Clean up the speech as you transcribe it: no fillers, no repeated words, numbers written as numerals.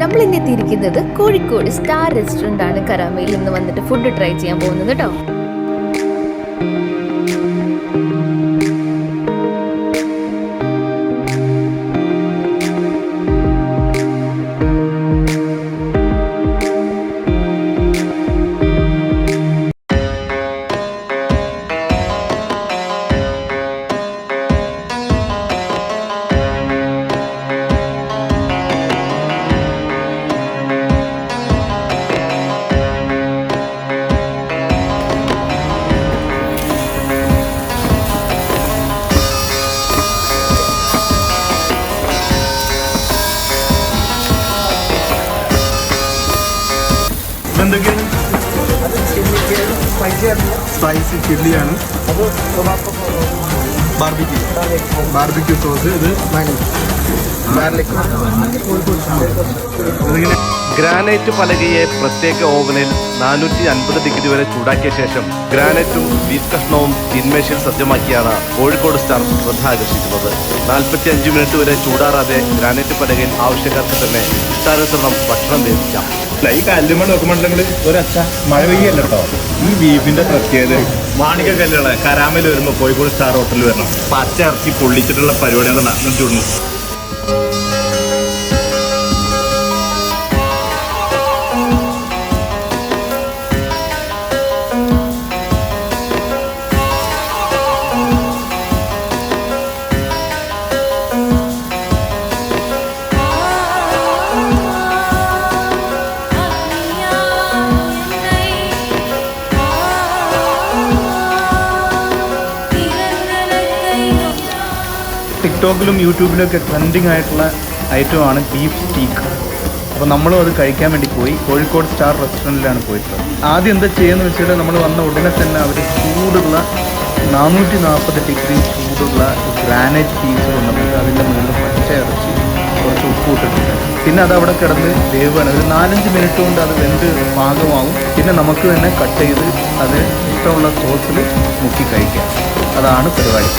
നമ്മൾ ഇന്ന് എത്തിയിരിക്കുന്നത് കോഴിക്കോട് സ്റ്റാർ റെസ്റ്റോറൻ്റ് ആണ്. കരാമയിൽ നിന്ന് വന്നിട്ട് ഫുഡ് ട്രൈ ചെയ്യാൻ പോകുന്നത് കേട്ടോ. എന്തൊക്കെയാണ്? സ്പൈസി ചില്ലിയാണ്, ബാർബിക്യൂ സോസ്, ഇത് ഗ്രാനൈറ്റ് പലകയെ പ്രത്യേക ഓവനിൽ 450 ഡിഗ്രി വരെ ചൂടാക്കിയ ശേഷം ഗ്രാനൈറ്റും ബീഫ് കഷ്ണവും തീന്മേശയിൽ സജ്ജമാക്കിയാണ് കോഴിക്കോട് സ്റ്റാർ ശ്രദ്ധ ആകർഷിക്കുന്നത്. 45 മിനിറ്റ് വരെ ചൂടാറാതെ ഗ്രാനൈറ്റ് പലകയിൽ ആവശ്യക്കാർക്ക് തന്നെ ഇഷ്ടാനുസരണം ഭക്ഷണം വേദിക്കാം. ഈ കല്ലുമൺ നോക്കുമ്പോണ്ടെങ്കിൽ ഒരച്ച മഴ പെയ്യല്ല കേട്ടോ. ഈ ബീഫിന്റെ പ്രത്യേകത മാണിക കല്ലുകളെ കരാമയിൽ വരുമ്പോൾ കോഴിക്കോട് സ്റ്റാർ ഹോട്ടലിൽ വരണം. പച്ച ഇറച്ചി പൊള്ളിച്ചിട്ടുള്ള പരിപാടികളാണ് നടന്നിട്ടുണ്ട്. ടിക്ടോക്കിലും യൂട്യൂബിലൊക്കെ ട്രെൻഡിങ് ആയിട്ടുള്ള ഐറ്റമാണ് ബീഫ് സ്റ്റീക്ക്. അപ്പോൾ നമ്മളും അത് കഴിക്കാൻ വേണ്ടി പോയി. കോഴിക്കോട് സ്റ്റാർ റെസ്റ്റോറൻറ്റിലാണ് പോയിട്ടുള്ളത്. ആദ്യം എന്താ ചെയ്യുന്നത് വെച്ചാൽ നമ്മൾ വന്ന ഉടനെ തന്നെ അവർ ചൂടുള്ള 440 ഡിഗ്രി ചൂടുള്ള ഗ്രാനൈറ്റ് പീസ് കൊണ്ടുവന്നിട്ട് അതിൻ്റെ മുകളിൽ പച്ച ഇറച്ചി കുറച്ച് ഉപ്പ് ഇട്ടിട്ടുണ്ട്. പിന്നെ അത് അവിടെ കിടന്ന് വേവാണ്. ഒരു 4-5 മിനിറ്റ് കൊണ്ട് അത് വെന്ത് പാകമാവും. പിന്നെ നമുക്ക് തന്നെ കട്ട് ചെയ്ത് അത് ഇഷ്ടമുള്ള സോസിൽ മുക്കി കഴിക്കാം. അതാണ് പരിപാടി.